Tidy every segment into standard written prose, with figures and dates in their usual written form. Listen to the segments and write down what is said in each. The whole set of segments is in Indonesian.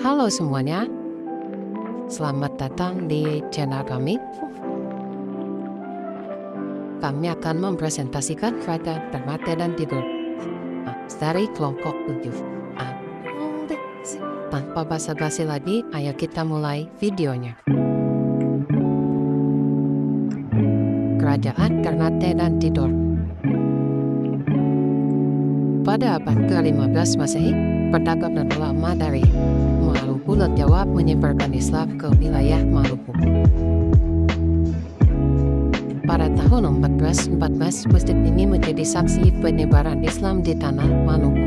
Halo semuanya, selamat datang di channel kami. Kami akan mempresentasikan Kerajaan Ternate dan Tidore dari kelompok 7. Tanpa basa-basi lagi, ayo kita mulai videonya. Kerajaan Ternate dan Tidore. Pada abad ke-15 Masehi, pedagang dan ulama dari Maluku Laut Jawa menyebarkan Islam ke wilayah Maluku. Pada tahun 1414, masjid ini menjadi saksi penyebaran Islam di tanah Maluku.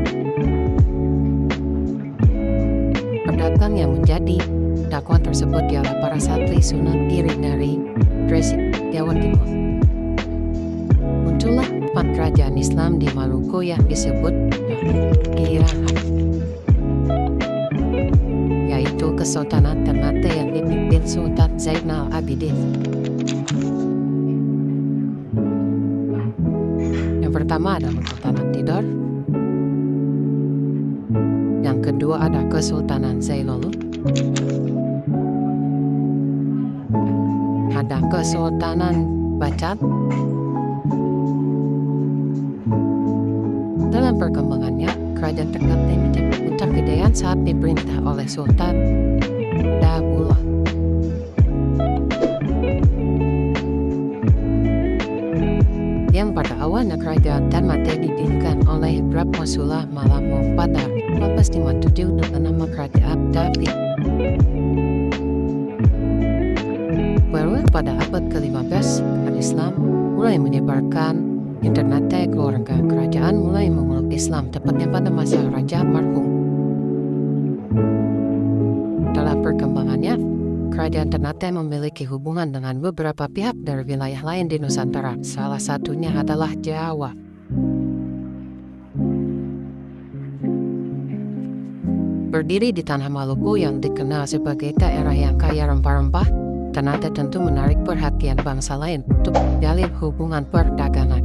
Pedagang yang menjadi dakwah tersebut ialah para santri Sunan Giri dari Gresik, Jawa Timur. Muncullah 4 kerajaan Islam di Maluku yang disebut Giraha, yaitu Kesultanan Ternate yang dipimpin Sultan Zainal Abidin. Yang pertama ada Kesultanan Tidore, yang kedua ada Kesultanan Jailolo, ada Kesultanan Bacan. Dalam perkembangannya, Kerajaan Ternate mencapai puncak kejayaan saat diperintah oleh Sultan Daullah. Yang pada awalnya Kerajaan Ternate didirikan oleh Prabu Sula Malamo pada 1457 dengan nama Kerajaan David. Baru pada abad ke-15, umat Islam mulai menyebarkan Ternate. Keluarga kerajaan mulai memeluk Islam tepatnya pada masa Raja Marhum. Dalam perkembangannya, Kerajaan Ternate memiliki hubungan dengan beberapa pihak dari wilayah lain di Nusantara. Salah satunya adalah Jawa. Berdiri di tanah Maluku yang dikenal sebagai daerah yang kaya rempah-rempah, Ternate tentu menarik perhatian bangsa lain untuk menjalin hubungan perdagangan.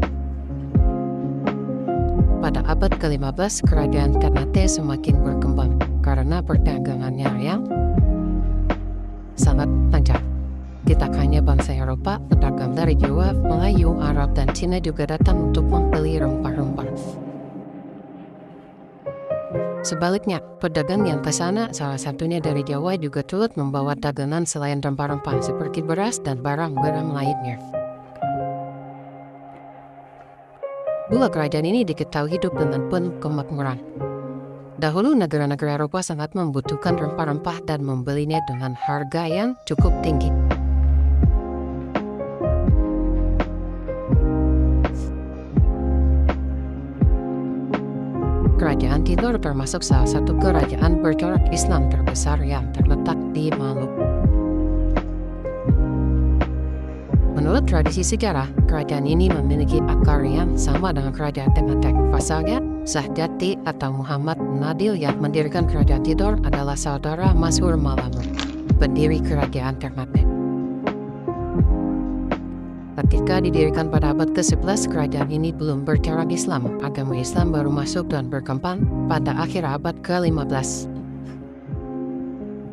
Pada abad ke-15, Kerajaan Ternate semakin berkembang karena perdagangannya yang sangat lancar. Tidak hanya bangsa Eropa, pedagang dari Jawa, Melayu, Arab, dan Cina juga datang untuk membeli rempah-rempah. Sebaliknya, pedagang yang ke sana, salah satunya dari Jawa, juga turut membawa dagangan selain rempah-rempah seperti beras dan barang-barang lainnya. Dua kerajaan ini diketahui hidup dengan penuh kemakmuran. Dahulu negara-negara Eropa sangat membutuhkan rempah-rempah dan membelinya dengan harga yang cukup tinggi. Kerajaan Tidore termasuk salah satu kerajaan bercorak Islam terbesar yang terletak di Maluku. Menurut tradisi sejarah, kerajaan ini memiliki akar yang sama dengan Kerajaan Ternate. Pasalnya, Sahjati atau Muhammad Nadil yang mendirikan Kerajaan Tidore adalah saudara Masur Malamo, pendiri Kerajaan Ternate. Ketika didirikan pada abad ke-11, kerajaan ini belum bercorak Islam. Agama Islam baru masuk dan berkembang pada akhir abad ke-15.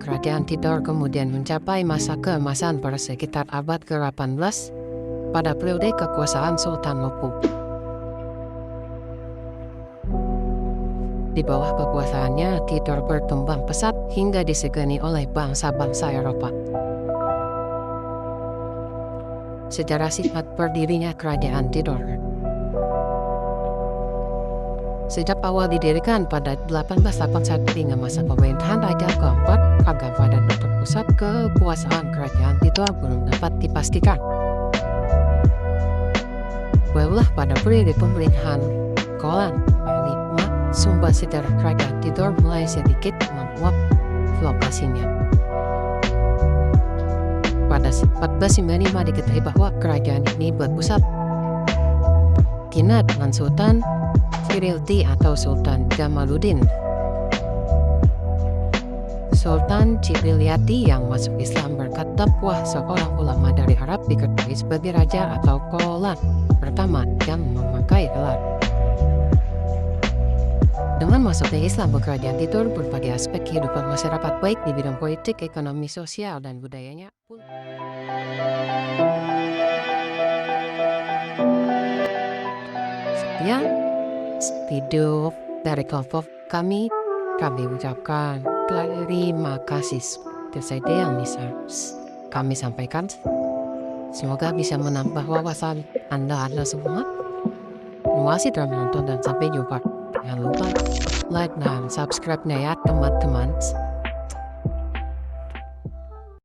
Kerajaan Tidore kemudian mencapai masa keemasan pada sekitar abad ke-18 pada periode kekuasaan Sultan Lopo. Di bawah kekuasaannya, Tidore berkembang pesat hingga disegani oleh bangsa-bangsa Eropa. Sejarah singkat berdirinya Kerajaan Tidore. Sejak awal didirikan pada 1881 hingga masa pemerintahan Raja keempat, agam pada pusat kekuasaan Kerajaan Tidore belum dapat dipastikan. Barulah pada periode pemerintahan Kolan V, sumber sejarah Kerajaan Tidore mulai sedikit menguap lokasinya. Pada 1495 diketahui bahwa kerajaan ini berpusat kina dengan Sultan Firilti atau Sultan Jamaluddin. Sultan Cipriliati yang masuk Islam berkata bahwa seorang ulama dari Arab diketahui sebagai raja atau Kolan pertama yang memakai gelar. Dengan masuknya Islam ke kerajaan Tidur, berbagai aspek kehidupan masyarakat baik di bidang politik, ekonomi, sosial, dan budayanya pun. Sekian video dari kelompok kami ucapkan terima kasih. Itu saja yang bisa kami sampaikan. Semoga bisa menambah wawasan Anda semua. Terima kasih telah menonton dan sampai jumpa. Jangan lupa like dan subscribe-nya ya teman-teman.